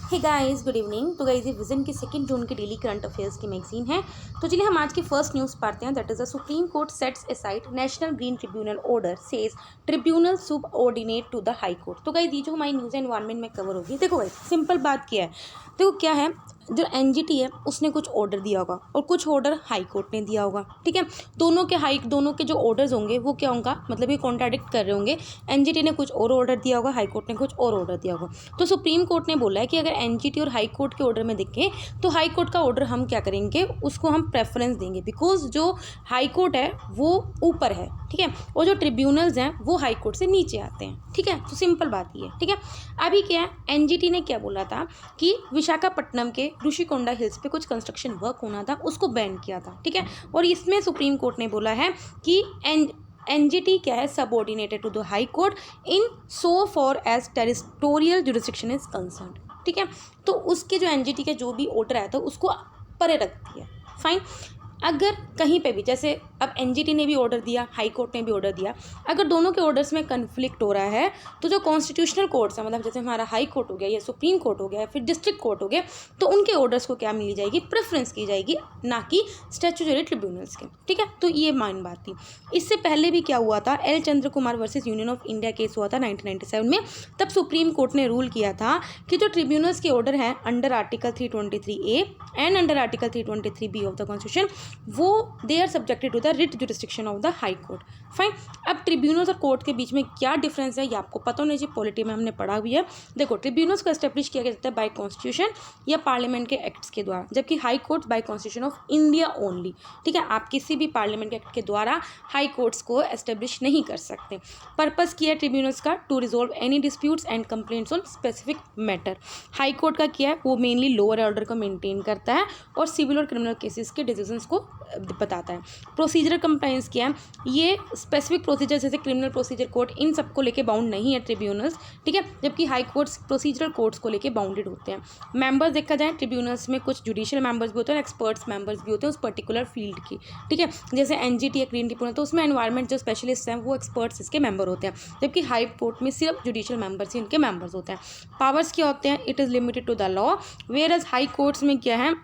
हे guys good evening. तो guys ये Vision की 2 जून की डेली करंट अफेयर्स की मैगजीन है। तो चलिए हम आज की फर्स्ट न्यूज़ पढ़ते हैं। That is the Supreme Court sets aside National Green Tribunal order says tribunal subordinate to the high Court. तो गाइस ये जो हमारी न्यूज़ एनवायरनमेंट में कवर होगी, देखो गाइस सिंपल बात क्या है। देखो क्या है, जो एनजीटी है उसने कुछ ऑर्डर दिया होगा और कुछ ऑर्डर हाई कोर्ट ने दिया होगा। ठीक है, दोनों के जो ऑर्डर्स होंगे वो क्या होगा, मतलब ये कॉन्ट्राडिक्ट कर रहे होंगे। एनजीटी ने कुछ और ऑर्डर दिया होगा, हाई कोर्ट ने कुछ और ऑर्डर दिया होगा। तो सुप्रीम कोर्ट ने बोला है कि अगर एनजीटी और हाई कोर्ट के ऑर्डर में देखें तो हाई कोर्ट का ऑर्डर हम क्या करेंगे, उसको हम प्रेफरेंस देंगे, बिकॉज जो हाई कोर्ट है वो ऊपर है। ठीक है, और जो ट्रिब्यूनल्स हैं वो हाई कोर्ट से नीचे आते हैं। ठीक है, तो सिंपल बात ये है। ठीक है, अभी क्या है, एनजीटी ने क्या बोला था कि विशाखापट्टनम के ऋषिकोंडा हिल्स पे कुछ कंस्ट्रक्शन वर्क होना था, उसको बैन किया था। ठीक है, और इसमें सुप्रीम कोर्ट ने बोला है कि एनजीटी क्या है, subordinated to the high court in so far as territorial jurisdiction is concern. ठीक है, तो उसके जो एनजीटी का जो भी ऑर्डर आया था उसको परे रख दिया। फाइन, अगर कहीं पे भी, जैसे अब एनजीटी ने भी ऑर्डर दिया, हाई कोर्ट ने भी ऑर्डर दिया, अगर दोनों के ऑर्डर्स में कन्फ्लिक्ट हो रहा है तो जो कॉन्स्टिट्यूशनल कोर्ट्स है, मतलब जैसे हमारा हाई कोर्ट हो गया या सुप्रीम कोर्ट हो गया या फिर डिस्ट्रिक्ट कोर्ट हो गया, तो उनके ऑर्डर्स को क्या मिली जाएगी, प्रेफरेंस की जाएगी, ना कि स्टैट्यूटरी ट्रिब्यूनल्स के। ठीक है, तो ये मान बात थी। इससे पहले भी क्या हुआ था, L Chandra Kumar versus union of India case हुआ था 1997 में। तब सुप्रीम कोर्ट ने रूल किया था कि जो ट्रिब्यूनल्स के ऑर्डर हैं under article 323A and under article 323B of the constitution, वो they are subjected to the writ jurisdiction of the high court. Fine, अब ट्रिब्यूनल्स और कोर्ट के बीच में क्या डिफरेंस है ये आपको पता होना चाहिए, पॉलिटी में हमने पढ़ा हुई है। देखो, ट्रिब्यूनल्स को एस्टेब्लिश किया जाता है बाय कॉन्स्टिट्यूशन या पार्लियामेंट के एक्ट्स के द्वारा, जबकि high court by constitution of India only. ठीक है, आप किसी भी पार्लियामेंट के एक्ट के द्वारा हाई कोर्ट्स को एस्टेब्लिश नहीं कर सकते। पर्पस किया है ट्रिब्यूनल्स का, to resolve any disputes and complaints on specific matter. High court का क्या है, वो मेनली लोअर ऑर्डर को मेंटेन करता है और सिविल और क्रिमिनल केसेस के डिसीजंस को बताता है। प्रोसीजरल कंप्लायंस क्या है, ये स्पेसिफिक प्रोसीजर जैसे क्रिमिनल प्रोसीजर कोड, इन सबको लेके बाउंड नहीं है ट्रिब्यूनल्स। ठीक है, जबकि हाई कोर्ट्स प्रोसीजरल कोर्ट्स को लेके बाउंडेड होते हैं। मेंबर्स देखा जाए ट्रिब्यूनल्स में कुछ जुडिशियल मेंबर्स भी होते हैं, एक्सपर्ट्स मेंबर्स भी होते हैं उस पर्टिकुलर फील्ड की। ठीक है, जैसे एनजीटी या ग्रीन ट्रिब्यूनल, तो उसमें एनवायरमेंट जो स्पेशलिस्ट हैं वो एक्सपर्ट्स इसके मेंबर होते हैं, जबकि हाई कोर्ट में सिर्फ जुडिशियल मेंबर्स ही इनके मेंबर्स होते हैं। पावर्स क्या होते हैं, it is limited to the law, where as high courts में क्या है,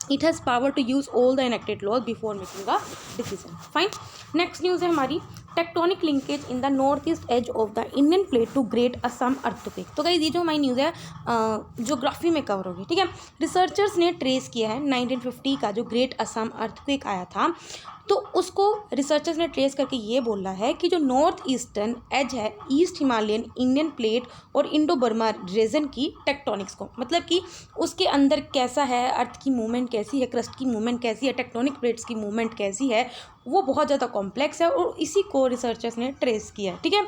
it has power to use all the enacted laws before making a decision. Fine, next news है हमारी, tectonic linkage in the north east edge of the Indian plate to great Assam earthquake. तो guys ये जो हमारी news है geography में cover होगी। ठीक है, रिसर्चर्स ने ट्रेस किया है 1950 का जो ग्रेट असम अर्थक्वेक आया था, तो उसको रिसर्चर्स ने ट्रेस करके ये बोला है कि जो नॉर्थ ईस्टर्न एज है ईस्ट हिमालयन इंडियन प्लेट और इंडो बर्मा रीजन की टेक्टोनिक्स को, मतलब कि उसके अंदर कैसा है, अर्थ की मूवमेंट कैसी है, क्रस्ट की मूवमेंट कैसी है, टेक्टोनिक प्लेट्स की मूवमेंट कैसी है, वो बहुत ज़्यादा कॉम्प्लेक्स है और इसी को रिसर्चर्स ने ट्रेस किया है। ठीक है,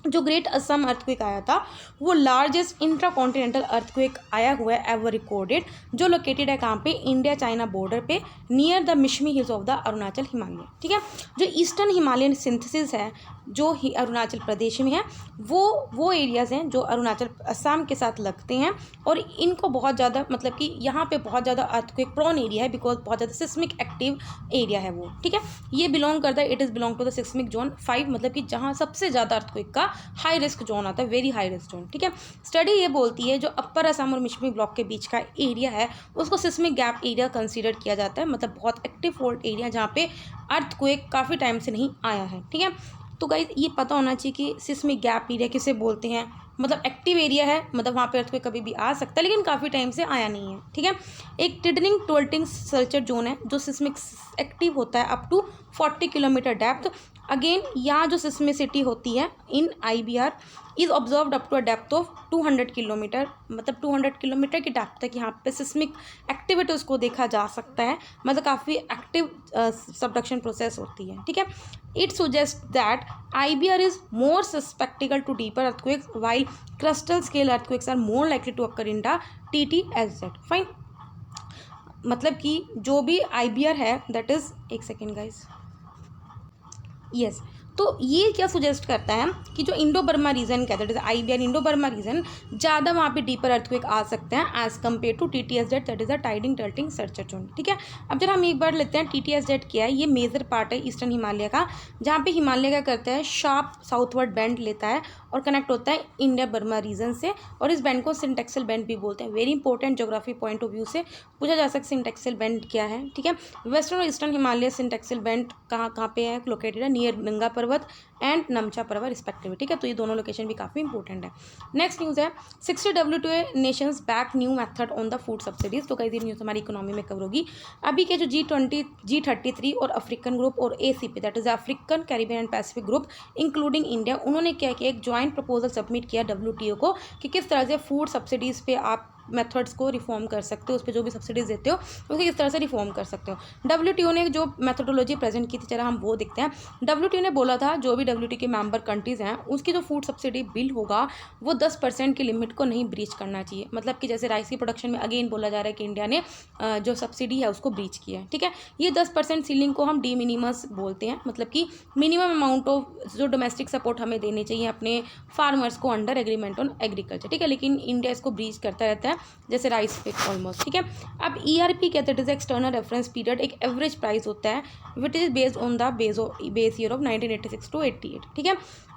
जो ग्रेट असम अर्थक्वेक आया था वो लार्जेस्ट इंट्रा कॉन्टिनेंटल अर्थक्वेक आया हुआ है एवर रिकॉर्डेड, जो लोकेटेड है कहाँ पे, इंडिया चाइना बॉर्डर पे, near the Mishmi hills of the Arunachal Himalaya. ठीक है, जो ईस्टर्न हिमालयन सिंथेसिस है जो अरुणाचल प्रदेश में है, वो एरियाज़ हैं जो अरुणाचल असम के साथ लगते हैं और इनको बहुत ज़्यादा, मतलब कि यहाँ पे बहुत ज़्यादा अर्थक्वेक प्रोन एरिया है, बिकॉज बहुत ज़्यादा सिस्मिक एक्टिव एरिया है वो। ठीक है, ये बिलोंग करता है, it is belong to the seismic zone 5, मतलब कि जहाँ सबसे ज़्यादा अर्थक्वेक का हाई रिस्क जोन आता है, वेरी हाई रिस्क जोन। ठीक है, स्टडी ये बोलती है जो अपर असम और मिशमी ब्लॉक के बीच का एरिया है उसको सिस्मिक गैप एरिया कंसीडर किया जाता है, मतलब बहुत एक्टिव फॉल्ट एरिया जहाँ पे अर्थक्वेक काफ़ी टाइम से नहीं आया है। ठीक है, तो गाइस ये पता होना चाहिए कि सिस्मिक गैप एरिया किसे बोलते हैं, मतलब एक्टिव एरिया है, मतलब वहाँ पे अर्थक्वेक कभी भी आ सकता है लेकिन काफ़ी टाइम से आया नहीं है। ठीक है, एक टिडनिंग टोल्टिंग सल्चर जोन है जो सिस्मिक एक्टिव होता है up to 40 kilometer depth. Again यहाँ जो सिस्मिसिटी होती है in IBR is observed up to a depth of 200 kilometer, मतलब 200 किलोमीटर की डेप्थ तक यहाँ पे सिस्मिक एक्टिविटीज़ को देखा जा सकता है, मतलब काफ़ी एक्टिव सबडक्शन प्रोसेस होती है। ठीक है, it suggest that IBR is more susceptible to deeper earthquakes while crustal scale earthquakes are more likely to occur in the TTSZ. Fine, मतलब कि जो भी IBR है दैट इज, एक सेकेंड गाइज, यस, तो ये क्या सुजेस्ट करता है कि जो इंडो बर्मा रीजन कहते हैं, IBR इंडो बर्मा रीजन, ज़्यादा वहाँ पे डीपर अर्थक्वेक आ सकते हैं as compare to TTSZ, that is a tiding tilting searcher zone. ठीक है, अब जब हम एक बार लेते हैं TTSZ क्या है, ये मेजर पार्ट है ईस्टर्न हिमालय का, जहाँ पे हिमालय क्या करता है, शार्प साउथवर्ड बैंड लेता है और कनेक्ट होता है इंडिया बर्मा रीजन से, और इस बैंड को सिंटेक्सल बैंड भी बोलते हैं। Very important geography point of view से पूछा जा सकता है सिंटेक्सल बैंड क्या है। ठीक है, वेस्टर्न और ईस्टर्न हिमालय सिंटेक्सल बैंड कहाँ पे है, लोकेटेड है नियर नंगा पर्वत एंड नमचा पर्वत रिस्पेक्टिवली। ठीक है, तो ये दोनों लोकेशन भी काफ़ी इंपॉर्टेंट है। नेक्स्ट न्यूज़ है 60 WTO Nations back new method on the food subsidies. तो कई दिन न्यूज़ हमारी इकोनॉमी में कवर होगी। अभी के जो G20, G33 और अफ्रीकन ग्रुप और ACP, that is African Caribbean and Pacific group including India, उन्होंने क्या किया, एक ज्वाइंट प्रपोजल सबमिट किया WTO को कि किस तरह से फूड सब्सिडीज़ पे आप मेथड्स को रिफॉर्म कर सकते हो, उस पर जो भी सब्सिडीज देते हो उसको किस तरह से रिफॉर्म कर सकते हो। WTO ने जो मेथोडोलॉजी प्रेजेंट की थी, चला हम वो देखते हैं। WTO ने बोला था जो भी WTO के मेंबर कंट्रीज़ हैं उसकी जो फूड सब्सिडी बिल होगा वो 10% की लिमिट को नहीं ब्रीच करना चाहिए। मतलब कि जैसे राइस की प्रोडक्शन में अगेन बोला जा रहा है कि इंडिया ने जो सब्सिडी है उसको ब्रीच किया है। ठीक है, ये 10% सीलिंग को हम डी मिनिमस बोलते हैं, मतलब कि मिनिमम अमाउंट ऑफ जो डोमेस्टिक सपोर्ट हमें देने चाहिए अपने फार्मर्स को अंडर एग्रीमेंट ऑन एग्रीकल्चर। ठीक है, लेकिन इंडिया इसको ब्रीच करता रहता है, जैसे राइस पे ऑलमोस्ट। ठीक है, अब ERP कहते हैं, एक्सटर्नल रेफरेंस पीरियड, एक एवरेज प्राइस होता है which is based on the base year of 1986 to 88। ठीक है,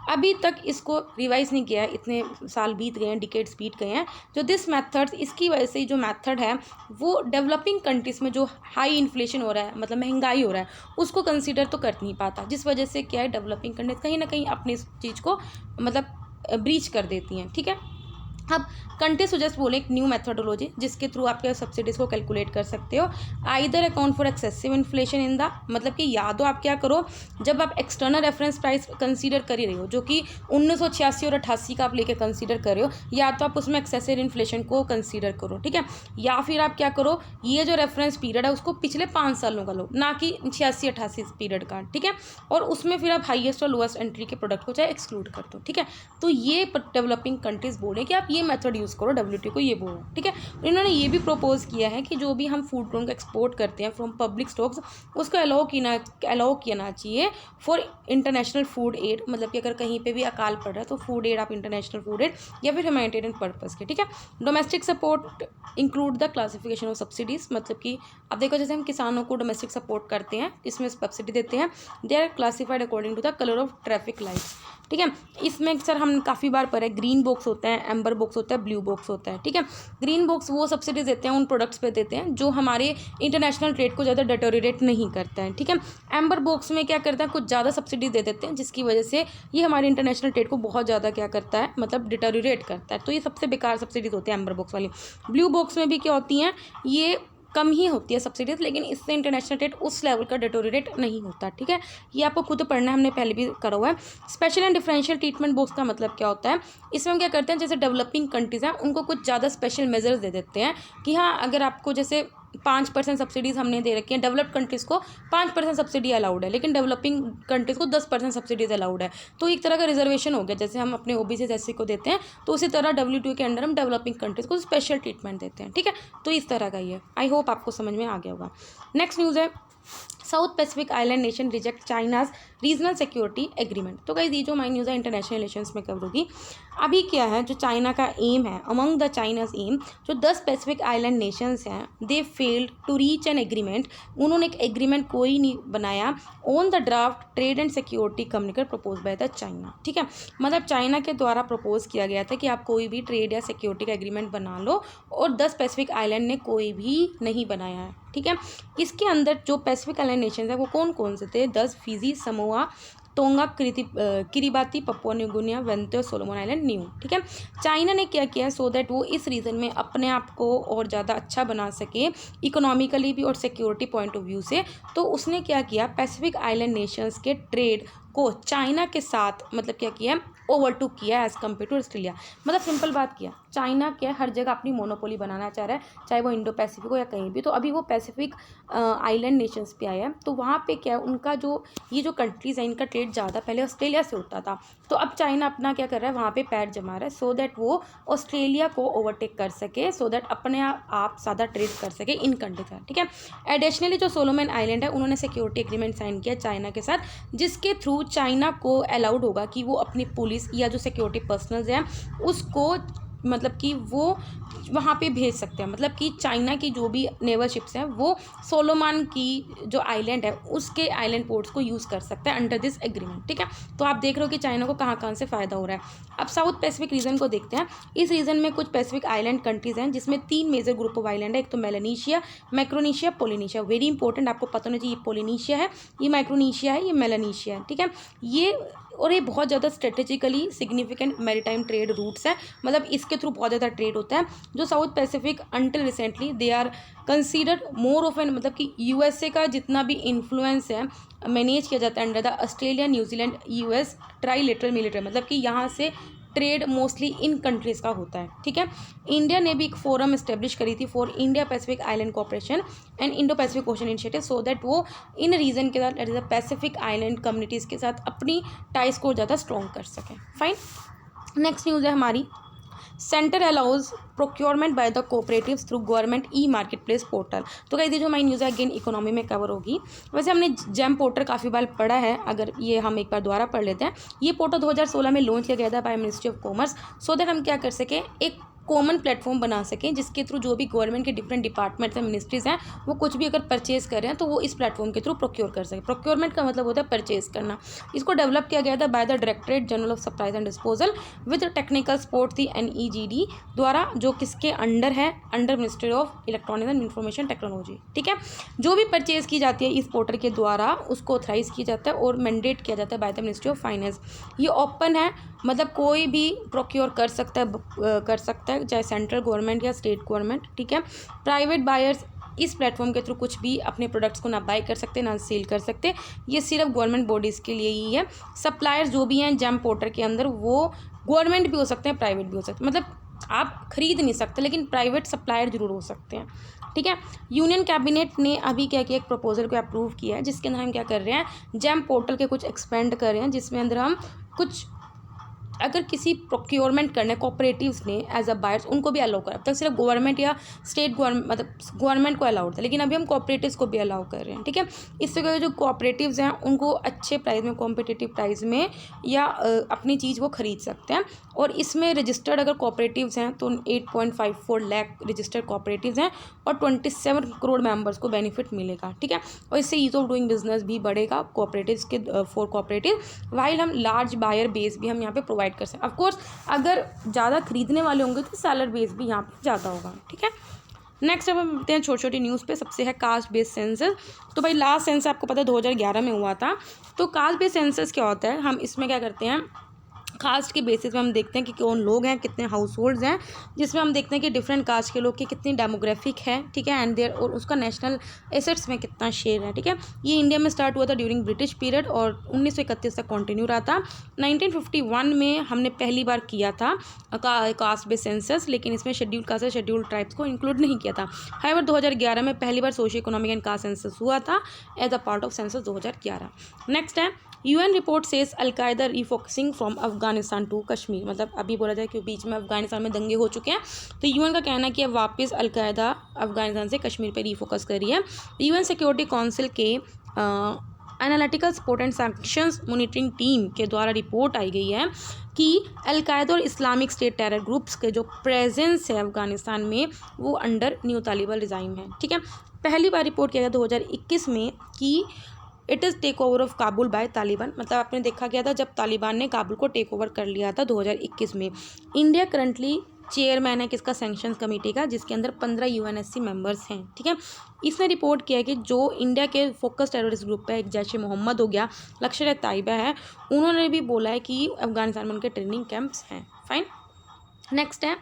अभी तक इसको रिवाइज नहीं किया है, इतने साल बीत गए हैं, डिकेड्स बीत गए हैं। जो दिस मेथड, इसकी वजह से जो मेथड है वो डेवलपिंग कंट्रीज़ में जो हाई इन्फ्लेशन हो रहा है, मतलब महंगाई हो रहा है, उसको कंसीडर तो कर नहीं पाता, जिस वजह से क्या है डेवलपिंग कंट्रीज कहीं ना कहीं अपनी इस चीज़ को मतलब ब्रीच कर देती हैं। ठीक है, अब कंट्री सुजेस्ट बोले एक न्यू मेथोडोलॉजी जिसके थ्रू आप क्या सब्सिडीज़ को कैलकुलेट कर सकते हो। Either account for excessive inflation in the, मतलब कि या तो आप क्या करो, जब आप एक्सटर्नल रेफरेंस प्राइस कंसीडर कर ही रहे हो जो कि 1986 और 88 का आप लेके कंसीडर कर रहे हो, या तो आप उसमें एक्सेसिव इन्फ्लेशन को कंसीडर करो। ठीक है, या फिर आप क्या करो, ये जो रेफरेंस पीरियड है उसको पिछले 5 सालों का लो, ना कि 86-88 पीरियड का। ठीक है, और उसमें फिर आप हाईएस्ट और लोएस्ट एंट्री के प्रोडक्ट को चाहे एक्सक्लूड कर दो। ठीक है, तो ये डेवलपिंग कंट्रीज़ बोले कि आप ये मेथड यूज़ करो, WTO को ये बोलो। ठीक है, इन्होंने ये भी प्रपोज किया है कि जो भी हम फूड ग्रेन को एक्सपोर्ट करते हैं फ्रॉम पब्लिक स्टॉक्स उसको अलाउ किया चाहिए फॉर इंटरनेशनल फूड एड, मतलब कि अगर कहीं पे भी अकाल पड़ रहा है तो फूड एड आप इंटरनेशनल फूड एड या फिर ह्यूमैनिटेरियन पर्पस के। ठीक है, domestic support include the classification of subsidies, मतलब कि अब देखो जैसे हम किसानों को डोमेस्टिक सपोर्ट करते हैं, इसमें सब्सिडी देते हैं, they are classified according to the colour of traffic lights. ठीक है, इसमें सर हम काफ़ी बार पढ़े, ग्रीन बॉक्स होता है, एम्बर बॉक्स होता है, ब्लू बॉक्स होता है। ठीक है, ग्रीन बॉक्स वो सब्सिडीज देते हैं उन प्रोडक्ट्स पे देते हैं जो हमारे इंटरनेशनल ट्रेड को ज़्यादा डिटोरिएट नहीं करता है। ठीक है, एम्बर बॉक्स में क्या करता है, कुछ ज़्यादा सब्सिडी दे देते हैं जिसकी वजह से ये हमारे इंटरनेशनल ट्रेड को बहुत ज़्यादा क्या करता है, मतलब डिटोरिएट करता है। तो ये सबसे बेकार सब्सिडीज होती है एम्बर बॉक्स वाली। ब्लू बॉक्स में भी क्या होती हैं, ये कम ही होती है सब्सिडीज, लेकिन इससे इंटरनेशनल ट्रेड उस लेवल का डिटोरिएट नहीं होता। ठीक है, ये आपको खुद पढ़ना है, हमने पहले भी करा हुआ है। Special and differential treatment box का मतलब क्या होता है, इसमें हम क्या करते हैं, जैसे डेवलपिंग कंट्रीज़ हैं उनको कुछ ज़्यादा स्पेशल मेजर्स दे देते हैं कि हाँ अगर आपको जैसे 5% सब्सिडीज़ हमने दे रखी है, डेवलप्ड कंट्रीज़ को 5% सब्सिडी अलाउड है, लेकिन डेवलपिंग कंट्रीज़ को 10% सब्सिडीज़ अलाउड है। तो एक तरह का रिजर्वेशन हो गया, जैसे हम अपने OBC SC को देते हैं तो उसी तरह WTO के अंडर हम डेवलपिंग कंट्रीज़ को स्पेशल ट्रीटमेंट देते हैं। ठीक है, तो इस तरह का ही है। आई होप आपको समझ में आ गया होगा। नेक्स्ट न्यूज़ है south Pacific island nation reject China's regional security agreement. तो गाइस ये जो हमारी न्यूज़ है इंटरनेशनल रिलेशंस में कवर होगी। अभी क्या है, जो चाइना का एम है, अमंग द चाइनाज एम, जो 10 पैसिफिक आइलैंड नेशंस हैं they failed to reach an agreement, उन्होंने एक एग्रीमेंट कोई नहीं बनाया on the draft trade and security communicate propose by the China. ठीक है, मतलब चाइना के द्वारा प्रपोज किया गया था कि आप कोई भी ट्रेड या सिक्योरिटी का एग्रीमेंट बना लो, और 10 पैसिफिक आइलैंड ने कोई भी नहीं बनाया है। ठीक है, इसके अंदर जो पैसिफिक आइलैंड नेशंस है वो कौन कौन से थे, 10 Fiji, Samoa, Tonga, Kiribati, Papua New Guinea, Vanuatu, Solomon Island, new. ठीक है, चाइना ने क्या किया सो दैट वो इस रीजन में अपने आप को और ज़्यादा अच्छा बना सके इकोनॉमिकली भी और सिक्योरिटी पॉइंट ऑफ व्यू से, तो उसने क्या किया, पैसिफिक आइलैंड नेशंस के ट्रेड को चाइना के साथ मतलब क्या किया, ओवरटूक किया एज़ कम्पेयर टू ऑस्ट्रेलिया। मतलब सिंपल बात किया, चाइना क्या हर जगह अपनी मोनोपोली बनाना चाह रहा है, चाहे वो इंडो पैसिफिक हो या कहीं भी। तो अभी वो पैसिफिक आइलैंड नेशंस पे आया है, तो वहाँ पे क्या है, उनका जो ये जो कंट्रीज़ हैं इनका ट्रेड ज़्यादा पहले ऑस्ट्रेलिया से होता था, तो अब चाइना अपना क्या कर रहा है, वहाँ पे पैर जमा रहा है सो दैट वो ऑस्ट्रेलिया को ओवरटेक कर सके, सो दैट अपने आप ज़्यादा ट्रेड कर सके इन कंट्रीज का। ठीक है, एडिशनली जो सोलोमन आइलैंड है उन्होंने सिक्योरिटी एग्रीमेंट साइन किया चाइना के साथ, जिसके थ्रू चाइना को अलाउड होगा कि वो अपनी पुलिस या जो सिक्योरिटी पर्सनल्स हैं उसको मतलब कि वो वहाँ पे भेज सकते हैं। मतलब कि चाइना की जो भी नेवल शिप्स हैं वो सोलोमन की जो आइलैंड है उसके आइलैंड पोर्ट्स को यूज़ कर सकते हैं अंडर दिस एग्रीमेंट। ठीक है, तो आप देख रहे हो कि चाइना को कहाँ कहाँ से फ़ायदा हो रहा है। अब साउथ पैसिफिक रीजन को देखते हैं। इस रीजन में कुछ पैसिफिक आइलैंड कंट्रीज़ हैं जिसमें 3 मेजर ग्रुप ऑफ आइलैंड है। एक तो मेलानेशिया, मैक्रोनेशिया, पोलिनेशिया। वेरी इंपॉर्टेंट, आपको पता होना चाहिए ये पोलिनेशिया है, ये माइक्रोनेशिया है, ये मेलानेशिया है। ठीक है, ये बहुत ज़्यादा strategically significant maritime trade routes हैं। मतलब इसके थ्रू बहुत ज़्यादा ट्रेड होता है। जो South Pacific until recently they are considered more of an, मतलब कि यूएसए का जितना भी इन्फ्लुएंस है मैनेज किया जाता है under the Australia, New Zealand, US trilateral military. मतलब कि यहाँ से ट्रेड मोस्टली इन कंट्रीज़ का होता है। ठीक है, इंडिया ने भी एक फोरम इस्टेब्लिश करी थी for India Pacific island cooperation and Indo Pacific ocean initiative, so that वो इन रीजन के साथ that is Pacific island communities के साथ अपनी टाइज को ज़्यादा स्ट्रॉन्ग कर सकें। फाइन, नेक्स्ट न्यूज़ है हमारी, centre allows procurement by the cooperatives through government e market place portal. तो कही थी जो हमारी न्यूज़ है अगेन इकोनॉमी में कवर होगी। वैसे हमने जेम पोर्टल काफ़ी बार पढ़ा है, अगर ये हम एक बार दोबारा पढ़ लेते हैं। ये पोर्टल 2016 में लॉन्च किया गया था by ministry of commerce, so that हम क्या कर सकें, एक कॉमन प्लेटफॉर्म बना सकें जिसके थ्रू जो भी गवर्नमेंट के डिफरेंट डिपार्टमेंट्स हैं, मिनिस्ट्रीज़ हैं, वो कुछ भी अगर परचेज कर रहे हैं तो वो इस प्लेटफॉर्म के थ्रू प्रोक्योर कर सकें। प्रोक्योरमेंट का मतलब होता है परचेज करना। इसको डेवलप किया गया था by the directorate general of supplies and disposal with technical support थी NEGD द्वारा, जो किसके अंडर है, under ministry of electronics and information technology. ठीक है, जो भी परचेज की जाती है इस पोर्टल के द्वारा उसको ऑथराइज किया जाता है और मैंडेट किया जाता है by the ministry of finance. ये ओपन है, मतलब कोई भी प्रोक्योर कर सकता है चाहे सेंट्रल गवर्नमेंट या स्टेट गवर्नमेंट। ठीक है, प्राइवेट बायर्स इस प्लेटफॉर्म के थ्रू कुछ भी अपने प्रोडक्ट्स को ना बाय कर सकते ना सेल कर सकते। ये सिर्फ गवर्नमेंट बॉडीज़ के लिए ही है। सप्लायर्स जो भी हैं जेम पोर्टल के अंदर वो गवर्नमेंट भी हो सकते हैं, प्राइवेट भी हो सकते हैं। मतलब आप खरीद नहीं सकते लेकिन प्राइवेट सप्लायर जरूर हो सकते हैं। ठीक है, यूनियन कैबिनेट ने अभी क्या किया, एक प्रपोजल को अप्रूव किया है जिसके अंदर हम क्या कर रहे हैं, जेम पोर्टल के कुछ एक्सपेंड कर रहे हैं, जिसमें अंदर हम कुछ अगर किसी प्रोक्योरमेंट करने कोऑपरेटिव्स ने एज अ बायर्स उनको भी अलाउ करा। अब तक सिर्फ गवर्नमेंट या स्टेट गवर्नमेंट मतलब गवर्नमेंट को अलाउड था, लेकिन अभी हम कोऑपरेटिव्स को भी अलाउ कर रहे हैं। ठीक है, इससे क्या जो कोऑपरेटिव्स हैं उनको अच्छे प्राइस में, कॉम्पिटिटिव प्राइस में या अपनी चीज़ वो खरीद सकते हैं। और इसमें रजिस्टर्ड अगर कोऑपरेटिव्स हैं तो 8.54 लाख रजिस्टर्ड कोऑपरेटिव्स हैं और 27 करोड़ मेंबर्स को बेनिफिट मिलेगा। ठीक है, और इससे ईज ऑफ डूइंग बिजनेस भी बढ़ेगा कोऑपरेटिव्स के फॉर कोऑपरेटिव, वाइल हम लार्ज बायर बेस भी हम यहाँ पे प्रोवाइड कर सकते हैं। ऑफकोर्स अगर ज़्यादा खरीदने वाले होंगे तो सेलर बेस भी यहाँ पे ज़्यादा होगा। ठीक है, नेक्स्ट अब हम मिलते हैं छोटी छोटी न्यूज़ पे। सबसे है कास्ट बेस्ड सेंसस। तो भाई लास्ट सेंसस आपको पता है 2011 में हुआ था। तो कास्ट बेस्ड सेंसस क्या होता है, हम इसमें क्या करते हैं, कास्ट के बेसिस पे हम देखते हैं कि कौन लोग हैं, कितने हाउस होल्ड्स हैं, जिसमें हम देखते हैं कि डिफरेंट कास्ट के लोग की कितनी डेमोग्राफिक है। ठीक है, एंड देयर और उसका नेशनल एसेट्स में कितना शेयर है। ठीक है, ये इंडिया में स्टार्ट हुआ था ड्यूरिंग ब्रिटिश पीरियड और 1931 तक कंटिन्यू रहा था। 1951 में हमने पहली बार किया था कास्ट बेस्ड सेंसस, लेकिन इसमें शेड्यूल कास्ट और शेड्यूल ट्राइब्स को इंक्लूड नहीं किया था। हाउएवर 2011 में पहली बार socio economic and caste census हुआ था as a part of census 2011। Next है UN report says Al Qaeda refocusing from Afghanistan to Kashmir. मतलब अभी बोला जाए कि बीच में अफगानिस्तान में दंगे हो चुके हैं, तो UN का कहना है कि अब वापस अलकायदा अफगानिस्तान से कश्मीर पर रीफोकस कर रही है। UN सिक्योरिटी काउंसिल के analytical support and sanctions monitoring team के द्वारा रिपोर्ट आई गई है कि अलकायदा और इस्लामिक स्टेट टेरर ग्रुप्स के जो प्रेजेंस है अफगानिस्तान में वो अंडर न्यू तालिबान रिजाइम है। ठीक है, पहली बार रिपोर्ट किया गया 2021 में कि it is take over of Kabul by Taliban. मतलब आपने देखा गया था जब तालिबान ने काबुल को टेक ओवर कर लिया था 2021 में। इंडिया करंटली चेयरमैन है किसका, सैंक्शंस कमेटी का, जिसके अंदर 15 UNSC मेंबर्स हैं। ठीक है, इसने रिपोर्ट किया है कि जो इंडिया के फोकस टेररिस्ट ग्रुप है, एक जैश मोहम्मद हो गया, लश्कर तैयबा है, उन्होंने भी बोला है कि अफगानिस्तान में उनके ट्रेनिंग कैंप्स हैं। फाइन, नेक्स्ट है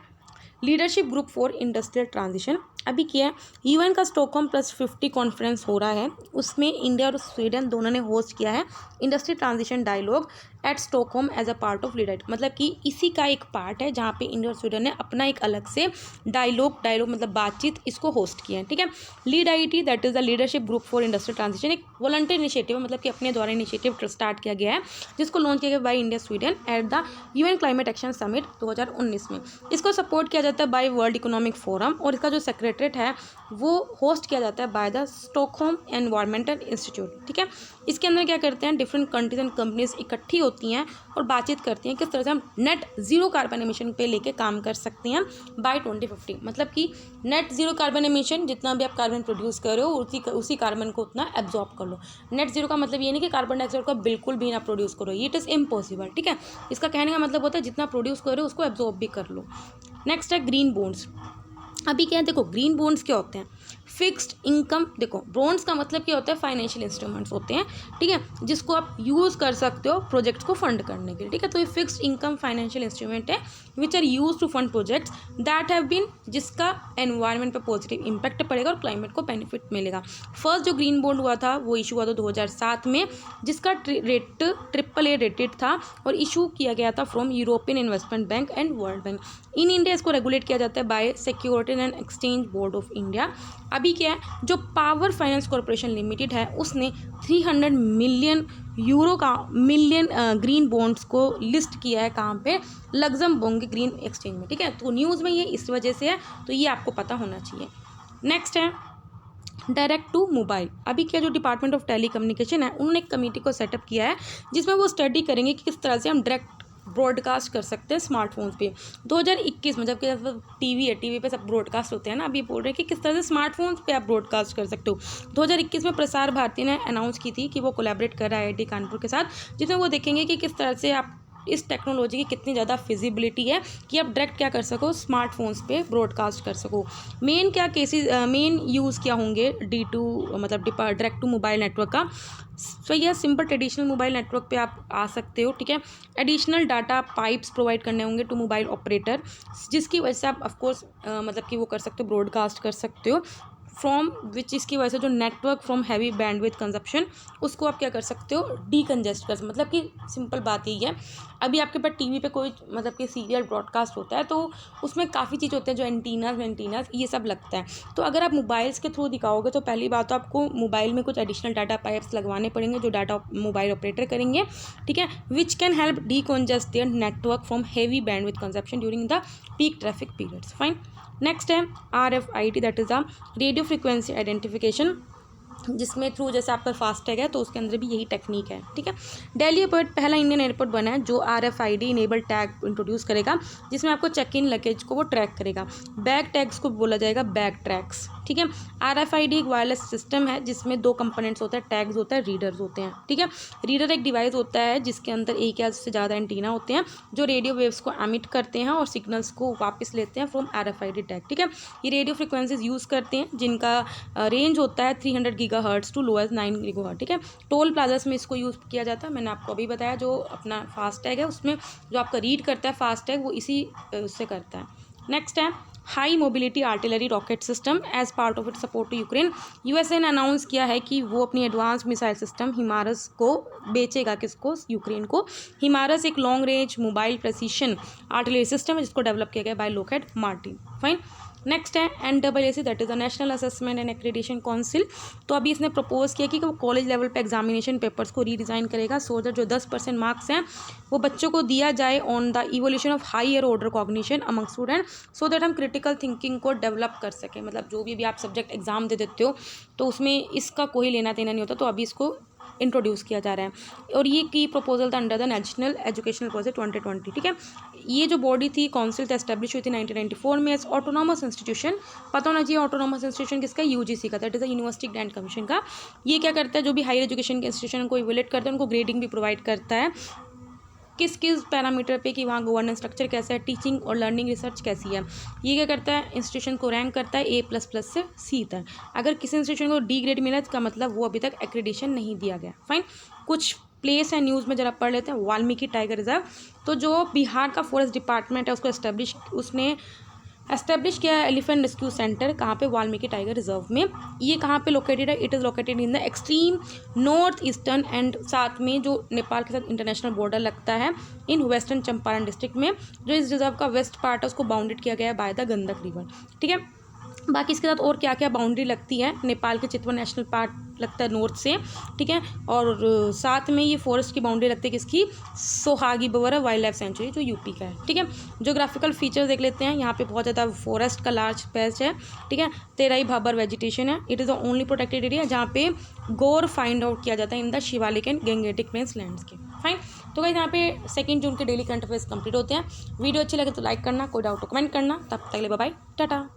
leadership group for industrial transition. अभी क्या है, UN का स्टॉकहोम +50 कॉन्फ्रेंस हो रहा है, उसमें इंडिया और स्वीडन दोनों ने होस्ट किया है industry transition dialogue at Stockholm as a part of leader. मतलब कि इसी का एक पार्ट है जहाँ पे इंडिया और स्वीडन ने अपना एक अलग से डायलॉग मतलब बातचीत इसको होस्ट किया है। ठीक है, lead IT that is the leadership group for industrial transition, एक वॉलंटियर इनिशिएटिव, मतलब कि अपने द्वारा इनिशिएटिव स्टार्ट किया गया है जिसको लॉन्च किया गया by India Sweden at the UN climate action summit 2019 में। इसको सपोर्ट किया जाता है बाय वर्ल्ड इकोनॉमिक फोरम और इसका जो सेक्रेटरी सेक्रेटरीट है वो होस्ट किया जाता है by the Stockholm environmental institute. ठीक है, इसके अंदर क्या करते हैं, डिफरेंट कंट्रीज एंड कंपनीज इकट्ठी होती हैं और बातचीत करती हैं किस तरह से हम नेट जीरो कार्बन एमिशन पे लेके काम कर सकते हैं बाय 2050। मतलब कि नेट जीरो कार्बन एमिशन, जितना भी आप कार्बन प्रोड्यूस कर रहे हो उसी कार्बन को उतना एब्जॉर्ब कर लो। नेट जीरो का मतलब ये नहीं कि कार्बन डाइऑक्साइड का बिल्कुल भी ना प्रोड्यूस करो, इट इज़ इम्पॉसिबल। ठीक है, इसका कहने का मतलब होता है जितना प्रोड्यूस कर रहे हो उसको एब्जॉर्ब भी कर लो। नेक्स्ट है ग्रीन बॉन्ड्स। अभी क्या है, देखो ग्रीन बॉन्ड्स क्या होते हैं, फिक्स्ड इनकम। देखो बॉन्ड्स का मतलब क्या होता है, फाइनेंशियल इंस्ट्रूमेंट्स होते हैं, ठीक है, जिसको आप यूज़ कर सकते हो प्रोजेक्ट्स को फंड करने के लिए। ठीक है, तो ये फिक्स्ड इनकम फाइनेंशियल इंस्ट्रूमेंट है which are use to fund projects that have been, जिसका एनवायरनमेंट पर पॉजिटिव इंपैक्ट पड़ेगा और क्लाइमेट को बेनिफिट मिलेगा। फर्स्ट जो ग्रीन बॉन्ड हुआ था वो इशू हुआ था 2007 में, जिसका रेट AAA रेटेड था और इशू किया गया था from European investment bank and world bank. In India इसको रेगुलेट किया जाता है by securities and exchange board of India. अभी क्या है, जो पावर फाइनेंस कॉर्पोरेशन लिमिटेड है उसने 300 मिलियन यूरो का ग्रीन बॉन्ड्स को लिस्ट किया है, कहाँ पे, लग्जमबर्ग के ग्रीन एक्सचेंज में। ठीक है, तो न्यूज़ में ये इस वजह से है, तो ये आपको पता होना चाहिए। नेक्स्ट है डायरेक्ट टू मोबाइल। अभी क्या, जो डिपार्टमेंट ऑफ टेली कम्युनिकेशन है उन्होंने एक कमेटी को सेटअप किया है जिसमें वो स्टडी करेंगे कि किस तरह से हम डायरेक्ट ब्रॉडकास्ट कर सकते हैं स्मार्टफोन्स पे। 2021 में, जबकि टीवी है, टीवी पे सब ब्रॉडकास्ट होते हैं ना, अभी बोल रहे हैं कि किस तरह से स्मार्टफोन्स पे आप ब्रॉडकास्ट कर सकते हो। 2021 में प्रसार भारती ने अनाउंस की थी कि वो कोलैबोरेट कर रहा है IIT कानपुर के साथ, जिसमें वो देखेंगे कि किस तरह से आप इस टेक्नोलॉजी की कितनी ज़्यादा फिजिबिलिटी है कि आप डायरेक्ट क्या कर सको, स्मार्टफोन्स पे ब्रॉडकास्ट कर सको। मेन क्या केसेस, मेन यूज़ क्या होंगे D2 मतलब डायरेक्ट टू मोबाइल नेटवर्क का। तो यह सिंपल ट्रेडिशनल मोबाइल नेटवर्क पे आप आ सकते हो। ठीक है, एडिशनल डाटा पाइप्स प्रोवाइड करने होंगे टू मोबाइल ऑपरेटर, जिसकी वजह से आप ऑफकोर्स मतलब कि वो कर सकते हो, ब्रॉडकास्ट कर सकते हो फ्रॉम विच, इसकी वजह से जो network from heavy bandwidth consumption उसको आप क्या कर सकते हो, डीकंजेस्ट कर सकते। मतलब कि सिंपल बात यही है, अभी आपके पास टीवी पे कोई मतलब कि सीरियल ब्रॉडकास्ट होता है तो उसमें काफ़ी चीज़ होते हैं, जो एंटीनाज ये सब लगता है। तो अगर आप मोबाइल्स के थ्रू दिखाओगे तो पहली बात तो आपको मोबाइल में कुछ एडिशनल डाटा पाइप्स लगवाने पड़ेंगे जो डाटा मोबाइल ऑपरेटर करेंगे। ठीक है, which can help decongest their network from heavy bandwidth consumption during the peak traffic periods. Fine. Next है RFID, that is the radio frequency identification, जिसमें थ्रू जैसे आपका फास्टैग है तो उसके अंदर भी यही टेक्निक है। ठीक है, दिल्ली एयरपोर्ट पहला इंडियन एयरपोर्ट बना है जो RFID इनेबल टैग इंट्रोड्यूस करेगा, जिसमें आपको चेक इन लगेज को वो ट्रैक करेगा। बैग टैग्स को बोला जाएगा बैग ट्रैक्स। ठीक है, RFID एक वायरलेस सिस्टम है जिसमें 2 कंपोनेंट्स होते हैं, टैग्स होता है, रीडर्स होते हैं। ठीक है, रीडर एक डिवाइस होता है जिसके अंदर एक या उससे ज़्यादा एंटीना होते हैं जो रेडियो वेव्स को एमिट करते हैं और सिग्नल्स को वापस लेते हैं फ्रॉम RFID टैग। ठीक है, ये रेडियो फ्रिक्वेंसीज यूज़ करते हैं जिनका रेंज होता है 300 GHz टू लोएस्ट 9 GHz। ठीक है, टोल प्लाजास में इसको यूज़ किया जाता है। मैंने आपको अभी बताया जो अपना फास्टैग है उसमें जो आपका रीड करता है फास्टैग वो इसी उससे करता है। नेक्स्ट है high mobility artillery rocket system as part of it support to Ukraine. USA ने अनाउंस किया है कि वो अपनी एडवांस मिसाइल सिस्टम हिमारस को बेचेगा, किसको, यूक्रेन को। हिमारस एक long range mobile precision artillery system है जिसको डेवलप किया गया by Lockheed Martin. Fine. Next है NAAC, that is the national assessment and accreditation council. तो अभी इसने प्रपोज किया कि वो कॉलेज लेवल पे एग्जामिनेशन पेपर्स को रीडिज़ाइन करेगा सो दैट जो 10% मार्क्स हैं वो बच्चों को दिया जाए on the evolution of higher order cognition among student, so that हम क्रिटिकल थिंकिंग को डेवलप कर सकें। मतलब जो भी आप सब्जेक्ट एग्जाम दे देते हो तो उसमें इसका कोई लेना देना नहीं होता, तो अभी इसको इंट्रोड्यूस किया जा रहा है और ये की प्रपोजल था under the national educational policy 2020। ठीक है, ये जो बॉडी थी काउंसिल एस्टेब्लिश हुई थी 1994 में एज ऑटोनॉमस इंस्टीट्यूशन। पता होना चाहिए ऑटोनॉमस इंस्टीट्यूशन किसका, UGC का, that is the university grant commission का। ये क्या करता है, जो भी हायर एजुकेशन के इंस्टीट्यूशन को इवैल्यूएट करते हैं उनको ग्रेडिंग भी प्रोवाइड करता है किस किस पैरामीटर पे कि वहाँ गवर्नेंस स्ट्रक्चर कैसा है, टीचिंग और लर्निंग रिसर्च कैसी है। ये क्या करता है, इंस्टीट्यूशन को रैंक करता है A++ से C तक। अगर किसी इंस्टीट्यूशन को D ग्रेड मिला इसका मतलब वो अभी तक एक्रेडिटेशन नहीं दिया गया। फाइन। कुछ प्लेस है न्यूज़ में जरा पढ़ लेते हैं। वाल्मीकि टाइगर रिजर्व, तो जो बिहार का फॉरेस्ट डिपार्टमेंट है उसने एस्टेब्लिश किया है एलिफेंट रेस्क्यू सेंटर, कहाँ पे, वाल्मीकि टाइगर रिजर्व में। ये कहाँ पे लोकेटेड है, it is located in the extreme north eastern and साथ में जो नेपाल के साथ इंटरनेशनल बॉर्डर लगता है इन वेस्टर्न चंपारण डिस्ट्रिक्ट में। जो इस रिजर्व का वेस्ट पार्ट है उसको बाउंडेड किया गया है बाय द गंडक रिवर। ठीक है, बाकी इसके साथ और क्या क्या बाउंड्री लगती है, नेपाल के चितवन नेशनल लगता है नॉर्थ से, ठीक है। और साथ में ये फॉरेस्ट की बाउंड्री लगती है किसकी, सोहागी बवरा वाइल्ड लाइफ सेंचुरी जो यूपी का है, ठीक है। जोग्राफिकल फीचर्स देख लेते हैं। यहाँ पे बहुत ज़्यादा फॉरेस्ट का लार्ज पैच है, ठीक है। तेराई भाबर वेजिटेशन है। It is the only protected area जहाँ पे गोर फाइंड आउट किया जाता है in the Shivalik and Gangetic planes landscape. Fine. तो गाइस यहाँ पे 2 जून के डेली करंट अफेयर्स कंप्लीट होते हैं। वीडियो अच्छी लगे तो लाइक करना, कोई डाउट तो कमेंट करना। तब तक के लिए बाय बाय, टाटा।